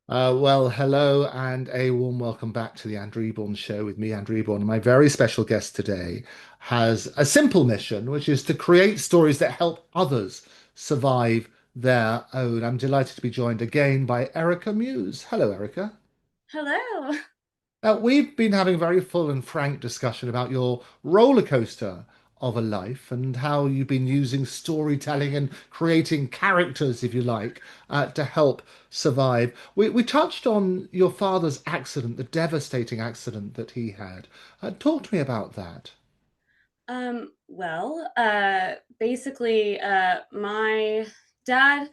Well, hello and a warm welcome back to the Andrew Eborn Show with me, Andrew Eborn. And my very special guest today has a simple mission, which is to create stories that help others survive their own. I'm delighted to be joined again by Erica Muse. Hello, Erica. Hello. We've been having a very full and frank discussion about your roller coaster of a life and how you've been using storytelling and creating characters, if you like, to help survive. We touched on your father's accident, the devastating accident that he had. Talk to me about that. Basically, my dad,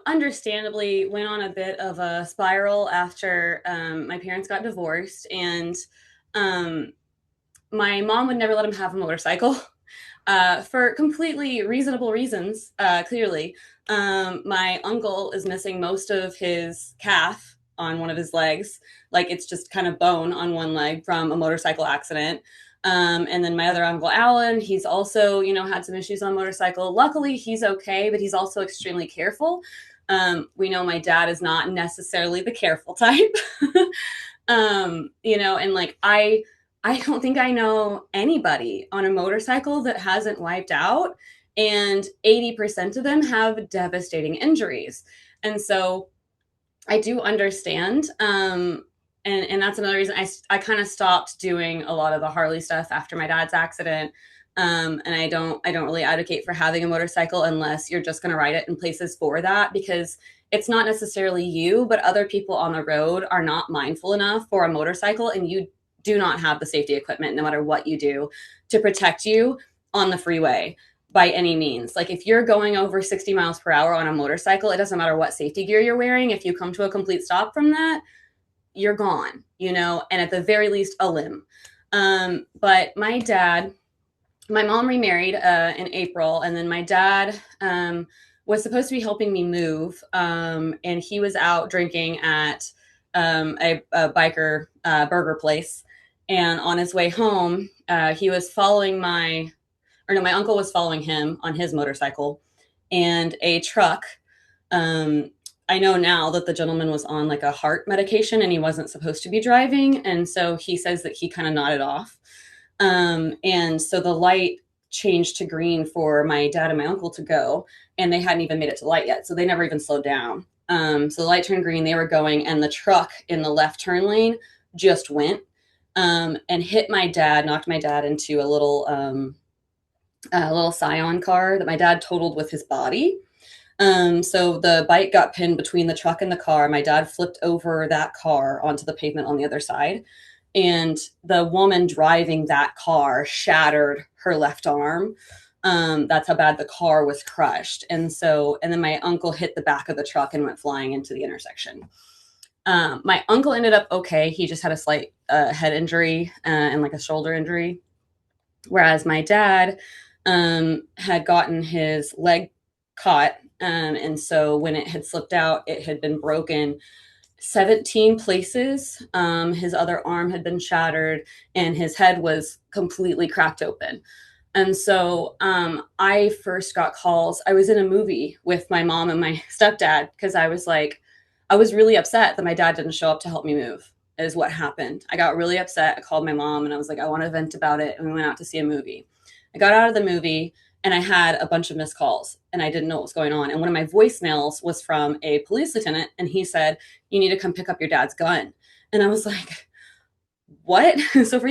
understandably went on a bit of a spiral after my parents got divorced, and um, my mom would never let him have a motorcycle for completely reasonable reasons, clearly. My uncle is missing most of his calf on one of his legs, like it's just kind of bone on one leg from a motorcycle accident. And then my other uncle Alan, he's also, had some issues on motorcycle. Luckily, he's okay, but he's also extremely careful. We know my dad is not necessarily the careful type. And like I don't think I know anybody on a motorcycle that hasn't wiped out, and 80% of them have devastating injuries. And so I do understand. And that's another reason I kind of stopped doing a lot of the Harley stuff after my dad's accident. And I don't really advocate for having a motorcycle unless you're just going to ride it in places for that, because it's not necessarily you, but other people on the road are not mindful enough for a motorcycle, and you do not have the safety equipment, no matter what you do, to protect you on the freeway by any means. Like if you're going over 60 miles per hour on a motorcycle, it doesn't matter what safety gear you're wearing. If you come to a complete stop from that, you're gone, and at the very least, a limb. But my mom remarried in April, and then my dad was supposed to be helping me move, and he was out drinking at a biker burger place. And on his way home, he was following my uncle was following him on his motorcycle, and a truck. Um, I know now that the gentleman was on like a heart medication and he wasn't supposed to be driving. And so he says that he kind of nodded off. And so the light changed to green for my dad and my uncle to go, and they hadn't even made it to light yet. So they never even slowed down. So the light turned green, they were going, and the truck in the left turn lane just went and hit my dad, knocked my dad into a little Scion car that my dad totaled with his body. So the bike got pinned between the truck and the car. My dad flipped over that car onto the pavement on the other side. And the woman driving that car shattered her left arm. That's how bad the car was crushed. And then my uncle hit the back of the truck and went flying into the intersection. My uncle ended up okay. He just had a slight head injury and like a shoulder injury. Whereas my dad had gotten his leg caught. And so when it had slipped out, it had been broken 17 places. His other arm had been shattered, and his head was completely cracked open. And so I first got calls. I was in a movie with my mom and my stepdad because I was really upset that my dad didn't show up to help me move, is what happened. I got really upset. I called my mom and I was like, I want to vent about it. And we went out to see a movie. I got out of the movie and I had a bunch of missed calls and I didn't know what was going on. And one of my voicemails was from a police lieutenant, and he said, "You need to come pick up your dad's gun." And I was like, what? So for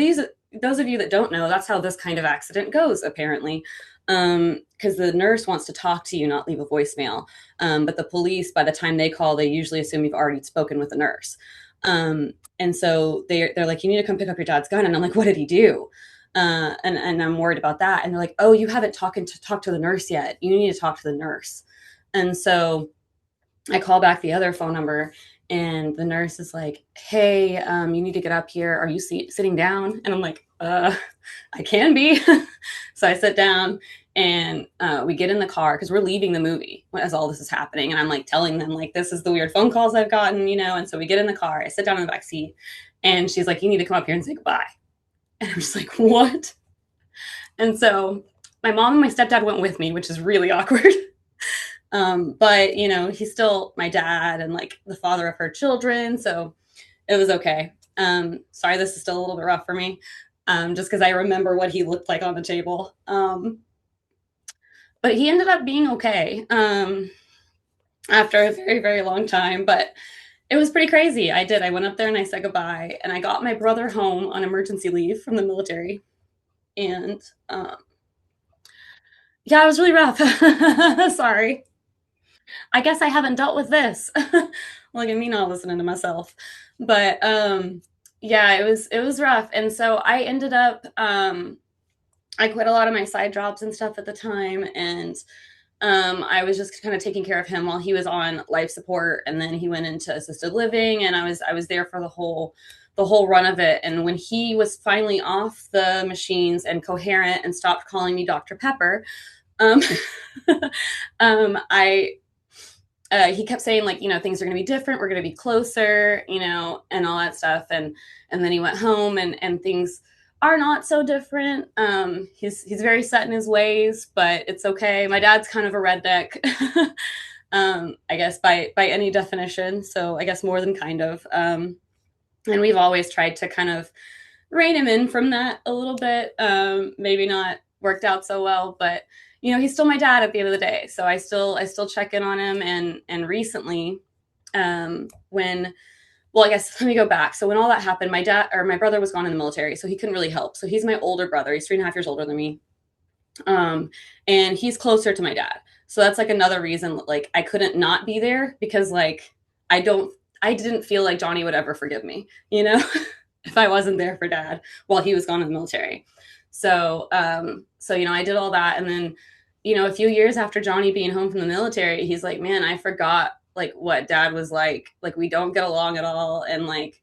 those of you that don't know, that's how this kind of accident goes, apparently. Because the nurse wants to talk to you, not leave a voicemail. But the police, by the time they call, they usually assume you've already spoken with the nurse. And so they're like, "You need to come pick up your dad's gun." And I'm like, "What did he do?" And I'm worried about that. And they're like, "Oh, you haven't talked to the nurse yet. You need to talk to the nurse." And so I call back the other phone number, and the nurse is like, "Hey, you need to get up here. Are you sitting down?" And I'm like, I can be." So I sit down, and we get in the car because we're leaving the movie as all this is happening. And I'm like telling them, like, this is the weird phone calls I've gotten. And so we get in the car. I sit down in the back seat, and she's like, "You need to come up here and say goodbye." And I'm just like, what? And so my mom and my stepdad went with me, which is really awkward. But he's still my dad and like the father of her children, so it was okay. Sorry, this is still a little bit rough for me, just because I remember what he looked like on the table. But he ended up being okay, after a very, very long time. But it was pretty crazy. I went up there and I said goodbye, and I got my brother home on emergency leave from the military. And yeah, it was really rough. Sorry. I guess I haven't dealt with this. Look at me not listening to myself. But yeah, it was rough. And so I ended up I quit a lot of my side jobs and stuff at the time, and I was just kind of taking care of him while he was on life support, and then he went into assisted living, and I was there for the whole run of it. And when he was finally off the machines and coherent and stopped calling me Dr. Pepper, um, I he kept saying, like, things are going to be different, we're going to be closer, and all that stuff. And then he went home, and things are not so different. He's very set in his ways, but it's okay. My dad's kind of a redneck. I guess by any definition, so I guess more than kind of. And we've always tried to kind of rein him in from that a little bit. Maybe not worked out so well, but he's still my dad at the end of the day. So I still check in on him. And recently, when well, I guess let me go back. So when all that happened, my brother was gone in the military, so he couldn't really help. So he's my older brother. He's 3.5 years older than me. And he's closer to my dad. So that's like another reason, like, I couldn't not be there, because like I don't I didn't feel like Johnny would ever forgive me, if I wasn't there for dad while he was gone in the military. So I did all that. And then, a few years after Johnny being home from the military, he's like, man, I forgot like what dad was like. Like, we don't get along at all. And like,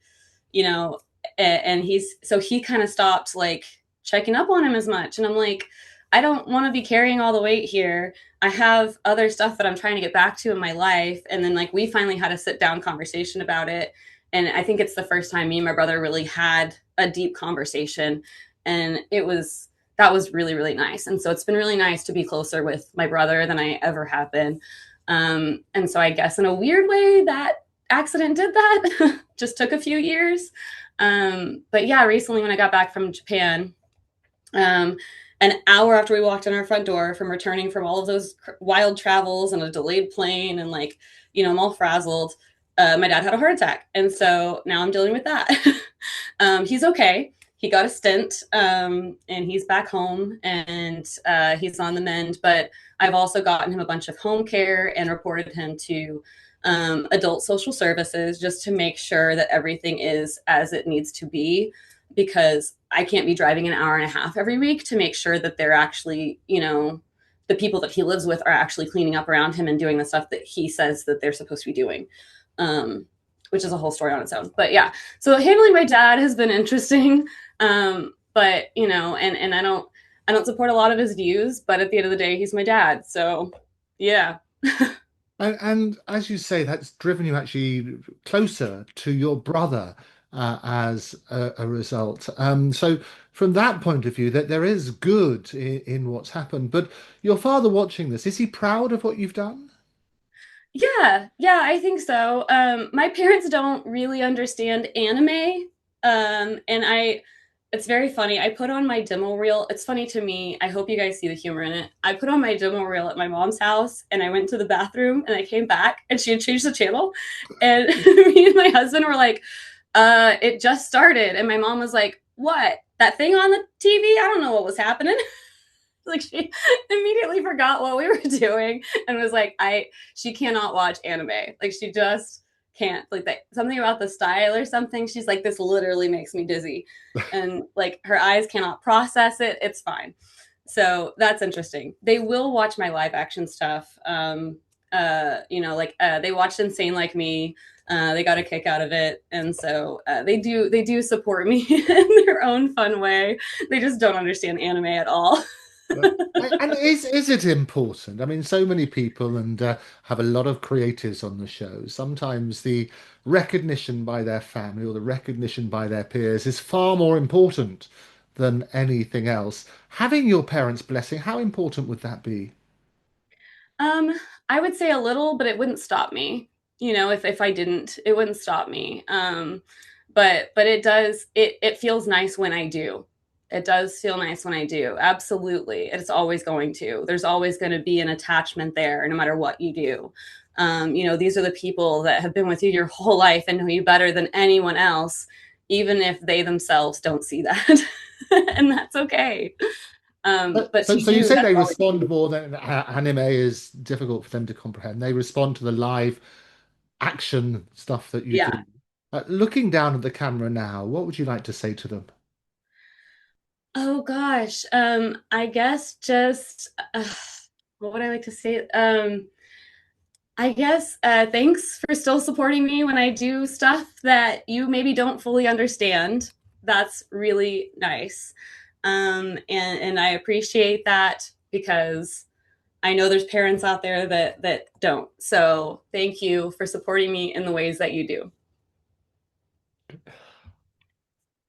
you know, and he kind of stopped like checking up on him as much. And I'm like, I don't want to be carrying all the weight here. I have other stuff that I'm trying to get back to in my life. And then like we finally had a sit down conversation about it. And I think it's the first time me and my brother really had a deep conversation. And that was really, really nice. And so it's been really nice to be closer with my brother than I ever have been. And so I guess in a weird way that accident did that. Just took a few years. But yeah, recently when I got back from Japan, an hour after we walked in our front door from returning from all of those wild travels and a delayed plane, and like, I'm all frazzled. My dad had a heart attack. And so now I'm dealing with that. He's okay. He got a stent, and he's back home, and he's on the mend. But I've also gotten him a bunch of home care and reported him to adult social services, just to make sure that everything is as it needs to be, because I can't be driving an hour and a half every week to make sure that they're actually, the people that he lives with are actually cleaning up around him and doing the stuff that he says that they're supposed to be doing. Which is a whole story on its own. But yeah, so handling my dad has been interesting. But and I don't support a lot of his views, but at the end of the day, he's my dad. So yeah. And as you say, that's driven you actually closer to your brother as a result. So from that point of view, that there is good in what's happened. But your father watching this, is he proud of what you've done? Yeah, yeah, I think so. My parents don't really understand anime. And it's very funny. I put on my demo reel. It's funny to me. I hope you guys see the humor in it. I put on my demo reel at my mom's house, and I went to the bathroom, and I came back, and she had changed the channel. And me and my husband were like, it just started. And my mom was like, what? That thing on the TV? I don't know what was happening. Like, she immediately forgot what we were doing and was like, she cannot watch anime. Like, she just can't. Like, that something about the style or something. She's like, this literally makes me dizzy. And like, her eyes cannot process it. It's fine. So that's interesting. They will watch my live action stuff. They watched Insane Like Me. They got a kick out of it. And so they do support me in their own fun way. They just don't understand anime at all. And is it important? I mean, so many people and have a lot of creatives on the show. Sometimes the recognition by their family or the recognition by their peers is far more important than anything else. Having your parents' blessing, how important would that be? Um, I would say a little, but it wouldn't stop me. If I didn't, it wouldn't stop me. But it feels nice when I do. It does feel nice when I do. Absolutely. It's always going to. There's always going to be an attachment there no matter what you do. These are the people that have been with you your whole life and know you better than anyone else, even if they themselves don't see that. And that's okay. But So, to so you you, say that's they always respond more than anime is difficult for them to comprehend. They respond to the live action stuff that you yeah. do. Looking down at the camera now, what would you like to say to them? Oh gosh. I guess just what would I like to say? I guess thanks for still supporting me when I do stuff that you maybe don't fully understand. That's really nice. And I appreciate that because I know there's parents out there that don't. So thank you for supporting me in the ways that you do.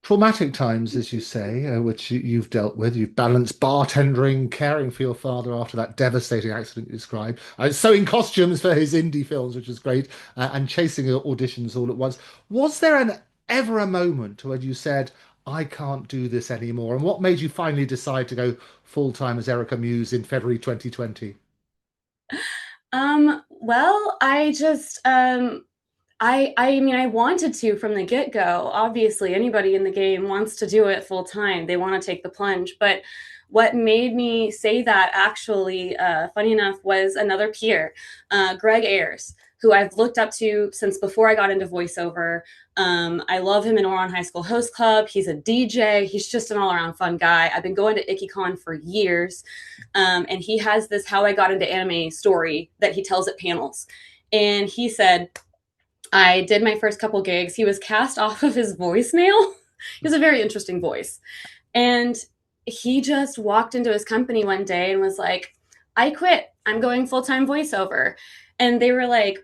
Traumatic times, as you say, which you've dealt with. You've balanced bartending, caring for your father after that devastating accident you described, sewing costumes for his indie films, which was great, and chasing auditions all at once. Was there ever a moment when you said, I can't do this anymore? And what made you finally decide to go full time as Erica Muse in February 2020? Well, I mean, I wanted to from the get-go. Obviously, anybody in the game wants to do it full time. They want to take the plunge. But what made me say that actually, funny enough, was another peer, Greg Ayers, who I've looked up to since before I got into voiceover. I love him in Oron High School Host Club. He's a DJ. He's just an all-around fun guy. I've been going to IckyCon for years. And he has this How I Got Into Anime story that he tells at panels. And he said, I did my first couple gigs. He was cast off of his voicemail. He has a very interesting voice. And he just walked into his company one day and was like, I quit. I'm going full time voiceover. And they were like,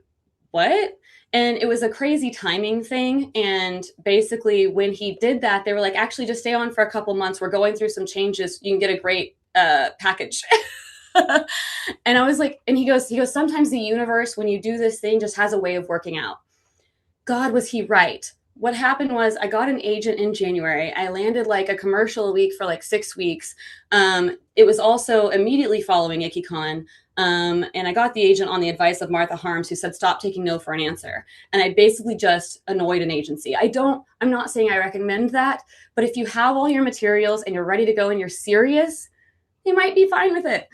what? And it was a crazy timing thing. And basically, when he did that, they were like, actually, just stay on for a couple months. We're going through some changes. You can get a great package. And I was like, and he goes, sometimes the universe, when you do this thing, just has a way of working out. God, was he right? What happened was I got an agent in January. I landed like a commercial a week for like 6 weeks. It was also immediately following IckyCon. And I got the agent on the advice of Martha Harms, who said, stop taking no for an answer. And I basically just annoyed an agency. I'm not saying I recommend that, but if you have all your materials and you're ready to go and you're serious, they might be fine with it.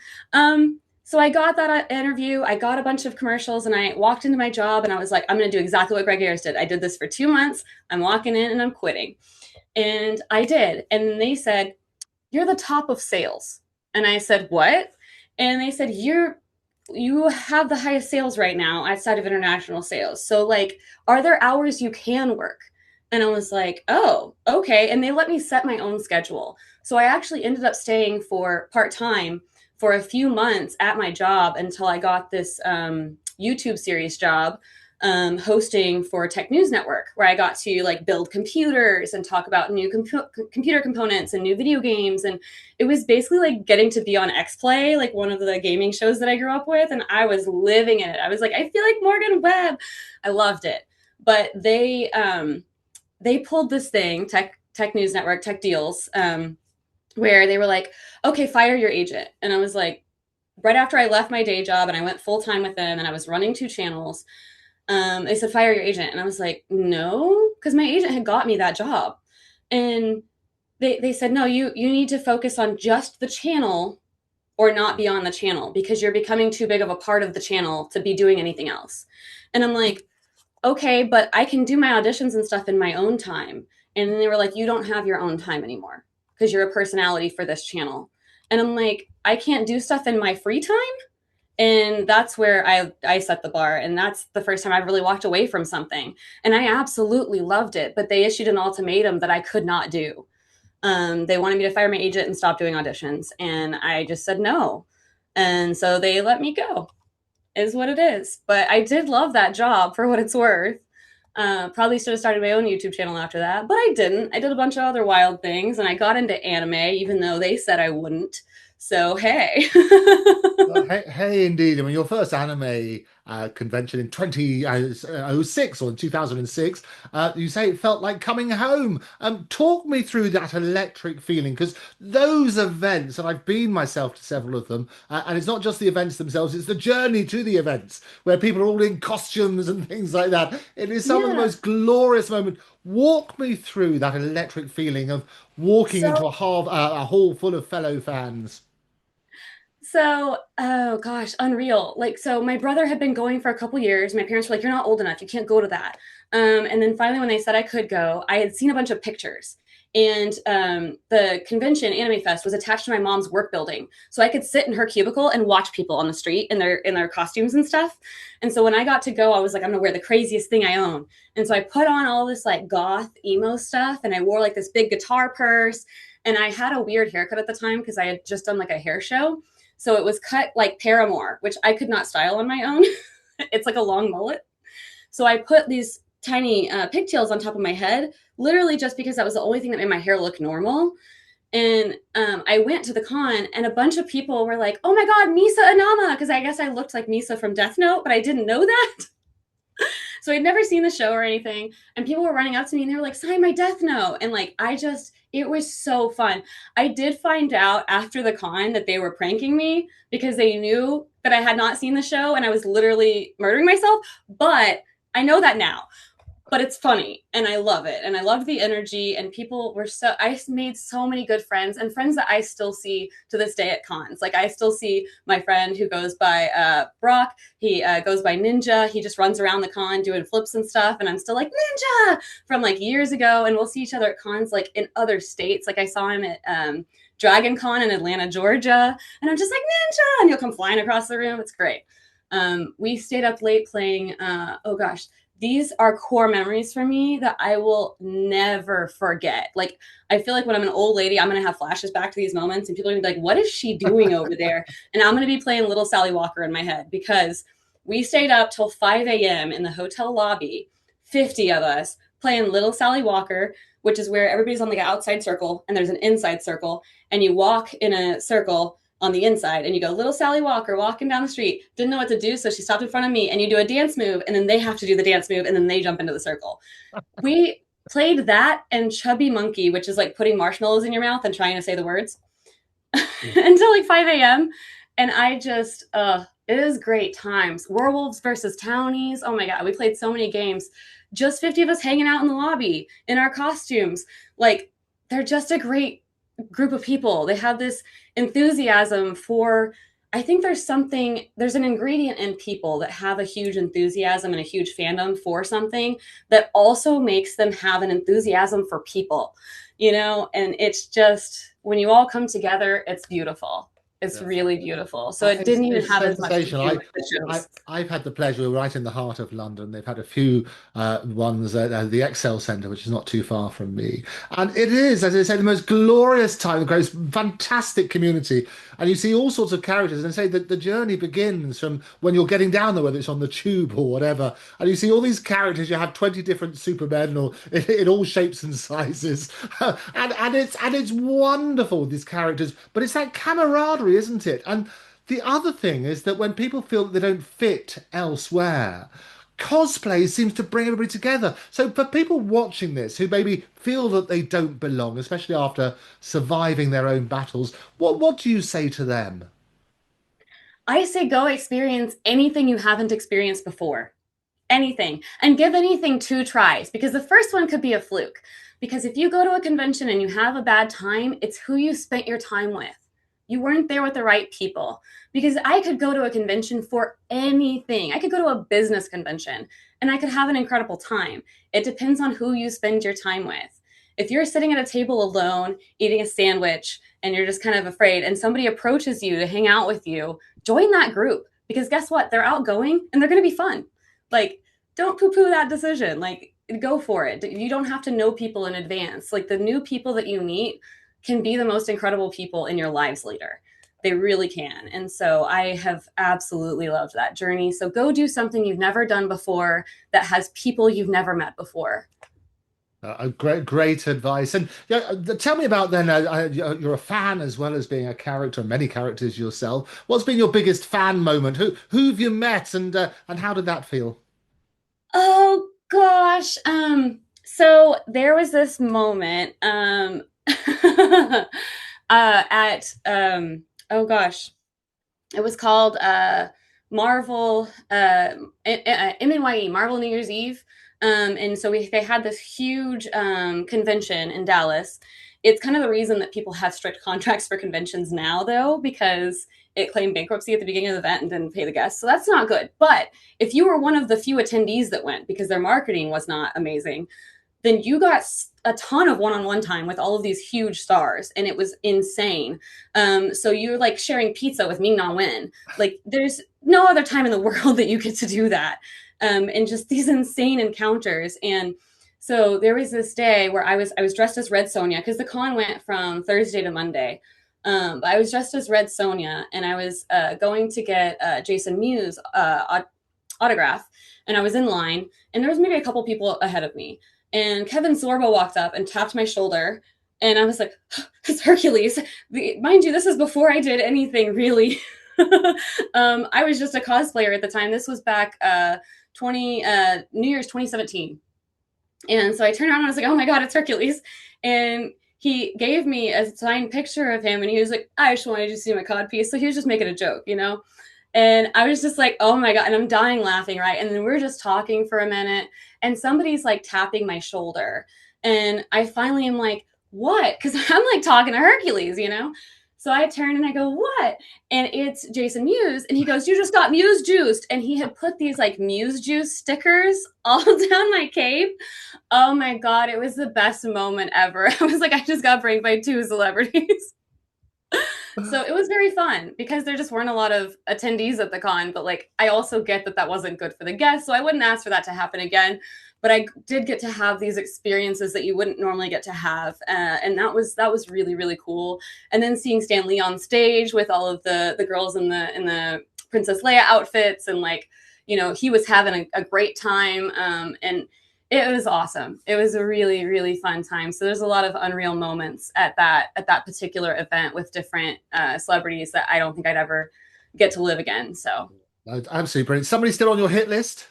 So I got that interview. I got a bunch of commercials and I walked into my job and I was like, I'm going to do exactly what Greg Ayers did. I did this for 2 months. I'm walking in and I'm quitting. And I did. And they said, you're the top of sales. And I said, what? And they said, you have the highest sales right now outside of international sales. So like, are there hours you can work? And I was like, oh, okay. And they let me set my own schedule. So I actually ended up staying for part-time for a few months at my job until I got this YouTube series job hosting for Tech News Network, where I got to like build computers and talk about new computer components and new video games. And it was basically like getting to be on X Play, like one of the gaming shows that I grew up with. And I was living in it. I was like, I feel like Morgan Webb. I loved it. But they pulled this thing, Tech News Network, Tech Deals, where they were like, okay, fire your agent. And I was like, right after I left my day job and I went full time with them and I was running 2 channels, they said, fire your agent. And I was like, no, because my agent had got me that job. And they said, no, you need to focus on just the channel or not be on the channel because you're becoming too big of a part of the channel to be doing anything else. And I'm like, okay, but I can do my auditions and stuff in my own time. And then they were like, you don't have your own time anymore because you're a personality for this channel. And I'm like, I can't do stuff in my free time. And that's where I set the bar. And that's the first time I've really walked away from something. And I absolutely loved it. But they issued an ultimatum that I could not do. They wanted me to fire my agent and stop doing auditions. And I just said no. And so they let me go, is what it is. But I did love that job for what it's worth. Probably should have started my own YouTube channel after that, but I didn't. I did a bunch of other wild things and I got into anime, even though they said I wouldn't. So, hey. Well, hey, indeed. I mean, your first anime convention in 2006 or in 2006, you say it felt like coming home. Talk me through that electric feeling, because those events, and I've been myself to several of them, and it's not just the events themselves, it's the journey to the events where people are all in costumes and things like that. It is some of the Yeah. most glorious moments. Walk me through that electric feeling of walking into So a hall full of fellow fans. oh gosh, unreal. Like, so my brother had been going for a couple years. My parents were like, "You're not old enough. You can't go to that." And then finally, when they said I could go, I had seen a bunch of pictures. And the convention, Anime Fest, was attached to my mom's work building, so I could sit in her cubicle and watch people on the street in their costumes and stuff. And so when I got to go, I was like, "I'm gonna wear the craziest thing I own." And so I put on all this like goth emo stuff, and I wore like this big guitar purse, and I had a weird haircut at the time because I had just done like a hair show. So it was cut like Paramore, which I could not style on my own. It's like a long mullet. So I put these tiny pigtails on top of my head, literally just because that was the only thing that made my hair look normal. And I went to the con, and a bunch of people were like, "Oh my God, Misa Anama," because I guess I looked like Misa from Death Note, but I didn't know that. So I'd never seen the show or anything. And people were running up to me and they were like, "Sign my Death Note." And like, it was so fun. I did find out after the con that they were pranking me because they knew that I had not seen the show and I was literally murdering myself. But I know that now, but it's funny and I love it. And I love the energy, and people were I made so many good friends, and friends that I still see to this day at cons. Like, I still see my friend who goes by Brock. He goes by Ninja. He just runs around the con doing flips and stuff. And I'm still like, "Ninja," from like years ago. And we'll see each other at cons like in other states. Like, I saw him at Dragon Con in Atlanta, Georgia. And I'm just like, "Ninja." And he'll come flying across the room. It's great. We stayed up late playing, oh gosh, these are core memories for me that I will never forget. Like, I feel like when I'm an old lady, I'm going to have flashes back to these moments, and people are going to be like, "What is she doing over there?" And I'm going to be playing Little Sally Walker in my head, because we stayed up till 5 a.m. in the hotel lobby, 50 of us, playing Little Sally Walker, which is where everybody's on the outside circle and there's an inside circle, and you walk in a circle on the inside and you go, "Little Sally Walker walking down the street, didn't know what to do, so she stopped in front of me," and you do a dance move, and then they have to do the dance move, and then they jump into the circle. We played that and Chubby Monkey, which is like putting marshmallows in your mouth and trying to say the words until like 5 a.m. And I just it is great times. Werewolves versus Townies, oh my God, we played so many games, just 50 of us hanging out in the lobby in our costumes. Like, they're just a great group of people. They have this enthusiasm for, I think there's an ingredient in people that have a huge enthusiasm and a huge fandom for something that also makes them have an enthusiasm for people, and it's just, when you all come together, it's beautiful. It's Yes. really beautiful. So it didn't even It's have as much to sensational. do with the shows. I've had the pleasure, we're right in the heart of London. They've had a few ones at the Excel Centre, which is not too far from me. And it is, as I say, the most glorious time, the most fantastic community. And you see all sorts of characters, and say that the journey begins from when you're getting down there, whether it's on the tube or whatever. And you see all these characters, you have 20 different Supermen or in all shapes and sizes. And it's wonderful, these characters, but it's that camaraderie, isn't it? And the other thing is that when people feel that they don't fit elsewhere, cosplay seems to bring everybody together. So for people watching this who maybe feel that they don't belong, especially after surviving their own battles, what do you say to them? I say go experience anything you haven't experienced before. Anything. And give anything two tries, because the first one could be a fluke. Because if you go to a convention and you have a bad time, it's who you spent your time with. You weren't there with the right people. Because I could go to a convention for anything. I could go to a business convention and I could have an incredible time. It depends on who you spend your time with. If you're sitting at a table alone, eating a sandwich, and you're just kind of afraid, and somebody approaches you to hang out with you, join that group. Because guess what? They're outgoing and they're going to be fun. Like, don't poo-poo that decision. Like, go for it. You don't have to know people in advance. Like, the new people that you meet can be the most incredible people in your lives later. They really can. And so I have absolutely loved that journey. So go do something you've never done before that has people you've never met before. Great advice. And yeah, tell me about then. You're a fan as well as being a character, many characters yourself. What's been your biggest fan moment? Who've you met, and how did that feel? Oh gosh. So there was this moment at oh gosh. It was called Marvel MNYE, Marvel New Year's Eve. And so they had this huge convention in Dallas. It's kind of the reason that people have strict contracts for conventions now, though, because it claimed bankruptcy at the beginning of the event and didn't pay the guests. So that's not good. But if you were one of the few attendees that went because their marketing was not amazing, then you got a ton of one-on-one time with all of these huge stars, and it was insane. So you're like sharing pizza with Ming Na Wen. Like there's no other time in the world that you get to do that. And just these insane encounters. And so there was this day where I was dressed as Red Sonja because the con went from Thursday to Monday. But I was dressed as Red Sonja, and I was going to get Jason Muse autograph, and I was in line, and there was maybe a couple people ahead of me, and Kevin Sorbo walked up and tapped my shoulder, and I was like, "It's Hercules." Mind you, this is before I did anything really. I was just a cosplayer at the time. This was back 20 New Year's 2017. And so I turned around and I was like, "Oh my God, it's Hercules." And he gave me a signed picture of him, and he was like, "I just wanted you to see my cod piece." So he was just making a joke, you know? And I was just like, "Oh my God." And I'm dying laughing, right? And then we're just talking for a minute, and somebody's like tapping my shoulder. And I finally am like, "What?" Because I'm like talking to Hercules, you know? So I turn and I go, "What?" And it's Jason Muse. And he goes, "You just got Muse juiced." And he had put these like Muse juice stickers all down my cape. Oh my God. It was the best moment ever. I was like, I just got pranked by two celebrities. So it was very fun because there just weren't a lot of attendees at the con, but like I also get that that wasn't good for the guests, so I wouldn't ask for that to happen again. But I did get to have these experiences that you wouldn't normally get to have, and that was really really cool. And then seeing Stan Lee on stage with all of the girls in the Princess Leia outfits, and like he was having a great time, and it was awesome. It was a really, really fun time. So there's a lot of unreal moments at that particular event with different celebrities that I don't think I'd ever get to live again. So, Absolutely brilliant. Somebody still on your hit list?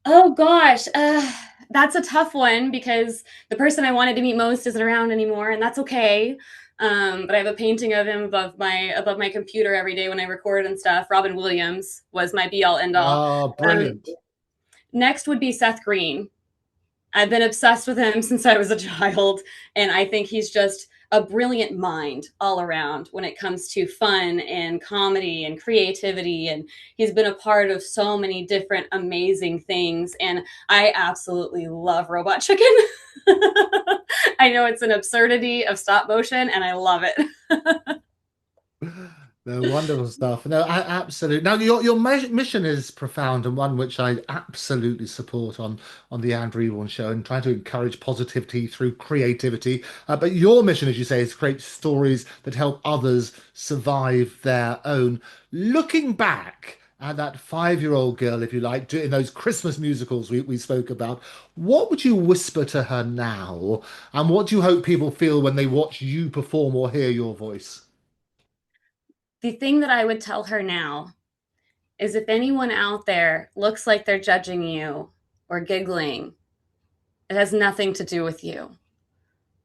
oh gosh, that's a tough one because the person I wanted to meet most isn't around anymore, and that's okay. But I have a painting of him above my computer every day when I record and stuff. Robin Williams was my be all end all. Oh, Um, brilliant. Next would be Seth Green. I've been obsessed with him since I was a child, and I think he's just a brilliant mind all around when it comes to fun and comedy and creativity. And he's been a part of so many different amazing things. And I absolutely love Robot Chicken. I know it's an absurdity of stop motion, and I love it. No, wonderful stuff. No, absolutely. Now, your mission is profound and one which I absolutely support on the Andrew Eborn Show and trying to encourage positivity through creativity. But your mission, as you say, is to create stories that help others survive their own. Looking back at that 5-year-old girl, if you like, in those Christmas musicals we spoke about, what would you whisper to her now? And what do you hope people feel when they watch you perform or hear your voice? The thing that I would tell her now is if anyone out there looks like they're judging you or giggling, it has nothing to do with you.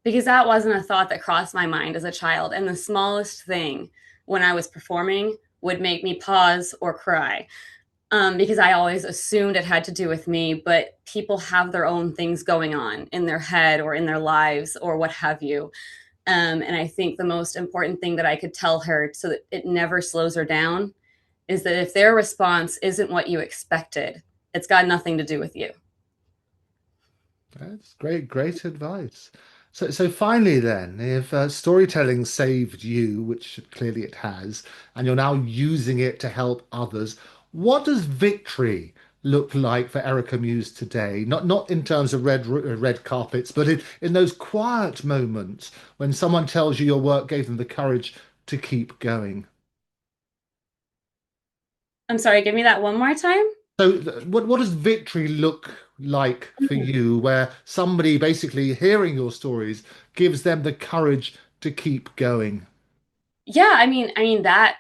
Because that wasn't a thought that crossed my mind as a child. And the smallest thing when I was performing would make me pause or cry, because I always assumed it had to do with me. But people have their own things going on in their head or in their lives or what have you. And I think the most important thing that I could tell her so that it never slows her down is that if their response isn't what you expected, it's got nothing to do with you. That's great, great advice. So finally, then, if storytelling saved you, which clearly it has, and you're now using it to help others, what does victory look like for Erica Muse today? Not in terms of red carpets, but in those quiet moments when someone tells you your work gave them the courage to keep going. I'm sorry, give me that one more time. So, what does victory look like for you, where somebody basically hearing your stories gives them the courage to keep going? Yeah, I mean that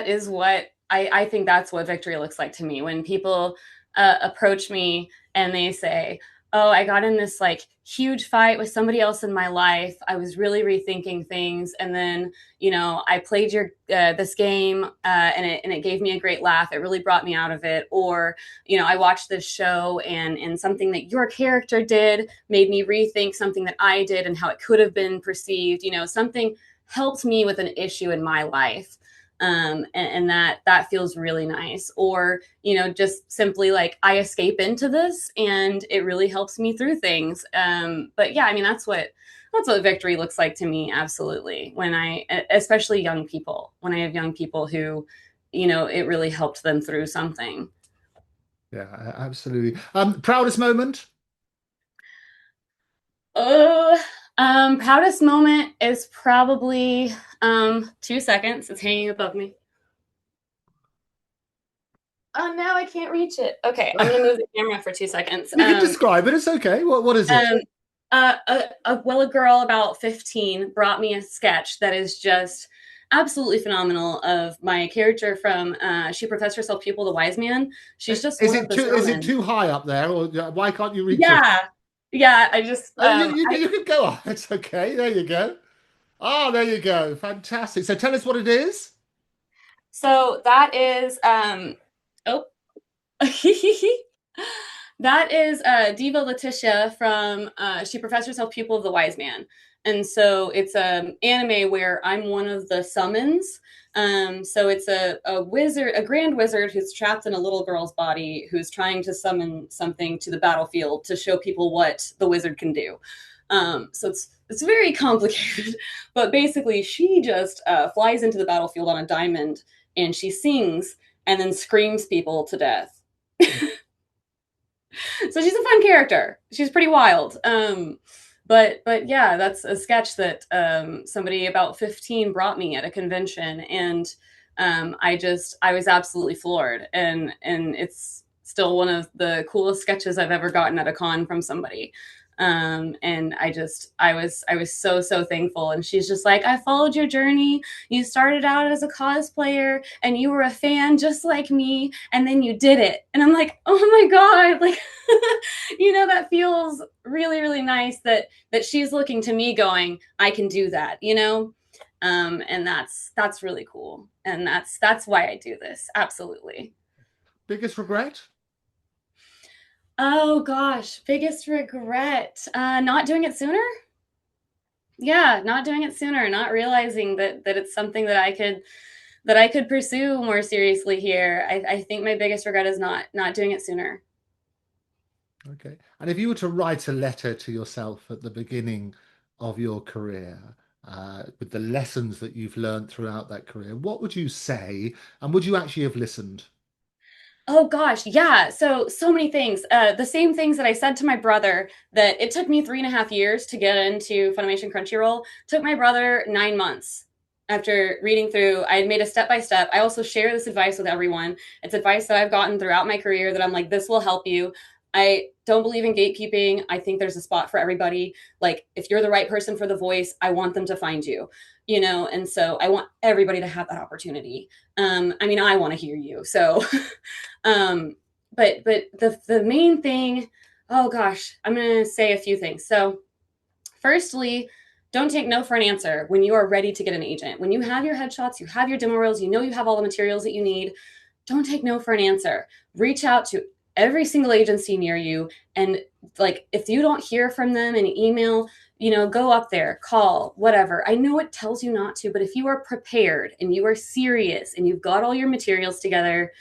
is what I think that's what victory looks like to me when people approach me and they say, "Oh, I got in this like huge fight with somebody else in my life. I was really rethinking things, and then I played your this game, and it gave me a great laugh. It really brought me out of it." Or I watched this show, and something that your character did made me rethink something that I did and how it could have been perceived. Something helped me with an issue in my life. And that feels really nice. Or just simply like I escape into this and it really helps me through things. But yeah, I mean that's what victory looks like to me. Absolutely. When I, especially young people, when I have young people who it really helped them through something. Yeah, absolutely. Proudest moment? Oh, proudest moment is probably 2 seconds. It's hanging above me. Oh, now I can't reach it. Okay, I'm gonna move the camera for 2 seconds. You can describe it. It's okay. What is it? Um, a girl about 15 brought me a sketch that is just absolutely phenomenal of my character from She Professed Herself Pupil the Wise Man. She's just Is one of it the too Sylvan. high up there, or why can't you reach it? Yeah, yeah. I just You can go on. It's okay. There you go. Ah, there you go. Fantastic. So tell us what it is. so that is oh that is Diva Letitia from She Professed Herself Pupil of the Wise Man. And so it's an anime where I'm one of the summons. So it's a wizard, a grand wizard who's trapped in a little girl's body who's trying to summon something to the battlefield to show people what the wizard can do. So it's very complicated, but basically she just flies into the battlefield on a diamond and she sings and then screams people to death. So she's a fun character. She's pretty wild. But yeah, that's a sketch that somebody about 15 brought me at a convention, and I was absolutely floored, and it's still one of the coolest sketches I've ever gotten at a con from somebody. And I was so thankful. And she's just like, I followed your journey. You started out as a cosplayer and you were a fan just like me, and then you did it. And I'm like, oh my God, like that feels really nice that she's looking to me going, I can do that. And that's really cool. And that's why I do this. Absolutely. Biggest regret? Oh gosh, biggest regret. Not doing it sooner. Yeah, not doing it sooner, not realizing that it's something that I could pursue more seriously here. I think my biggest regret is not doing it sooner. Okay. And if you were to write a letter to yourself at the beginning of your career, with the lessons that you've learned throughout that career, what would you say? And would you actually have listened? Oh gosh, yeah. So many things. The same things that I said to my brother that it took me 3.5 years to get into Funimation Crunchyroll. Took my brother 9 months after reading through. I had made a step by step. I also share this advice with everyone. It's advice that I've gotten throughout my career that I'm like, this will help you. I don't believe in gatekeeping. I think there's a spot for everybody. Like if you're the right person for the voice, I want them to find you. And so I want everybody to have that opportunity. I mean, I want to hear you. So Um, but the main thing, oh gosh, I'm gonna say a few things. So, firstly, don't take no for an answer when you are ready to get an agent. When you have your headshots, you have your demo reels, you know you have all the materials that you need. Don't take no for an answer. Reach out to every single agency near you, and like if you don't hear from them in email, go up there, call, whatever. I know it tells you not to, but if you are prepared and you are serious and you've got all your materials together,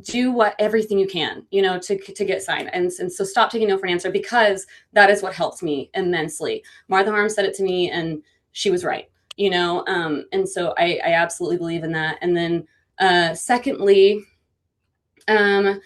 do what everything you can, to get signed. And so stop taking no for an answer, because that is what helped me immensely. Martha Harm said it to me and she was right, and so I absolutely believe in that. And then secondly, um,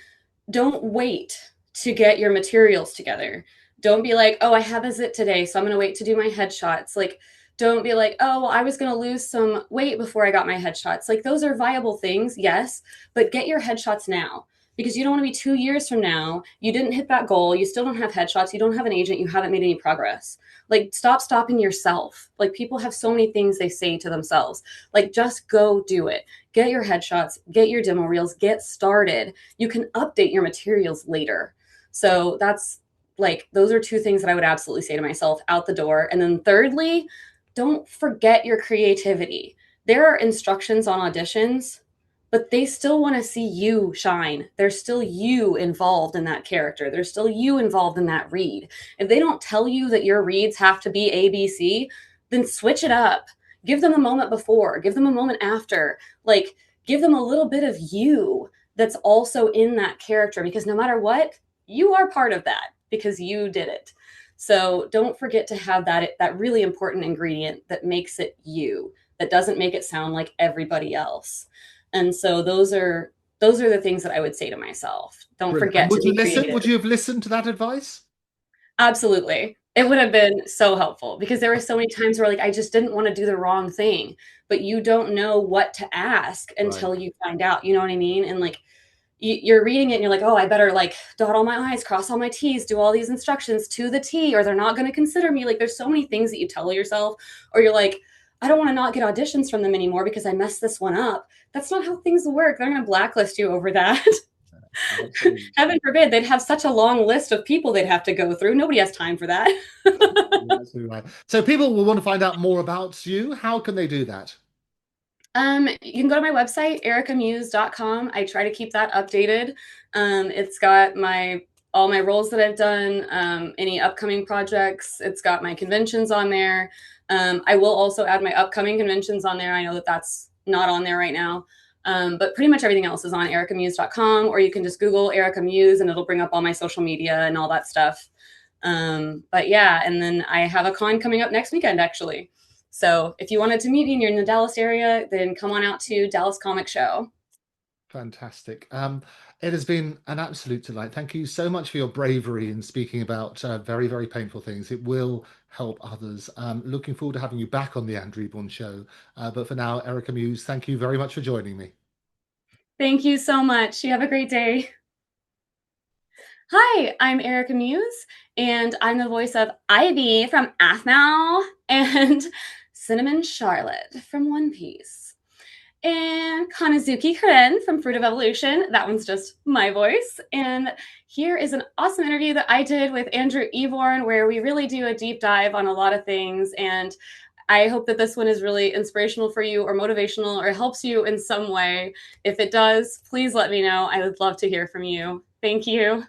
don't wait to get your materials together. Don't be like, oh, I have a zit today, so I'm going to wait to do my headshots. Like, don't be like, oh, well, I was going to lose some weight before I got my headshots. Like, those are viable things, yes, but get your headshots now. because you don't want to be 2 years from now, you didn't hit that goal, you still don't have headshots, you don't have an agent, you haven't made any progress. Like, stop stopping yourself. Like, people have so many things they say to themselves. Like, just go do it. Get your headshots, get your demo reels, get started. You can update your materials later. So that's like, those are two things that I would absolutely say to myself out the door. And then thirdly, don't forget your creativity. There are instructions on auditions, but they still want to see you shine. There's still you involved in that character. There's still you involved in that read. If they don't tell you that your reads have to be ABC, then switch it up. Give them a moment before, give them a moment after. Like, give them a little bit of you that's also in that character, because no matter what, you are part of that because you did it. So don't forget to have that really important ingredient that makes it you, that doesn't make it sound like everybody else. And so those are the things that I would say to myself. Don't Brilliant. And forget to would you be listen? creative. Would you have listened to that advice? Absolutely. It would have been so helpful, because there were so many times where, like, I just didn't want to do the wrong thing, but you don't know what to ask Right. until you find out. You know what I mean? And like, you're reading it and you're like, oh, I better like dot all my I's, cross all my T's, do all these instructions to the T, or they're not going to consider me. Like, there's so many things that you tell yourself, or you're like, I don't want to not get auditions from them anymore because I messed this one up. That's not how things work. They're going to blacklist you over that. Absolutely. Heaven forbid, they'd have such a long list of people they'd have to go through. Nobody has time for that. You're absolutely right. So people will want to find out more about you. How can they do that? You can go to my website, ericamuse.com. I try to keep that updated. It's got all my roles that I've done, any upcoming projects. It's got my conventions on there. I will also add my upcoming conventions on there. I know that that's not on there right now. But pretty much everything else is on ericamuse.com, or you can just Google Erica Muse and it'll bring up all my social media and all that stuff. But yeah, and then I have a con coming up next weekend, actually. So if you wanted to meet me and you're in the Dallas area, then come on out to Dallas Comic Show. Fantastic. It has been an absolute delight. Thank you so much for your bravery in speaking about very, very painful things. It will help others. Looking forward to having you back on the Andrew Eborn Show. But for now, Erica Muse, thank you very much for joining me. Thank you so much. You have a great day. Hi, I'm Erica Muse, and I'm the voice of Ivy from Aphmau and Cinnamon Charlotte from One Piece. And Kanazuki Karen from Fruit of Evolution. That one's just my voice. And here is an awesome interview that I did with Andrew Eborn, where we really do a deep dive on a lot of things. And I hope that this one is really inspirational for you, or motivational, or helps you in some way. If it does, please let me know. I would love to hear from you. Thank you.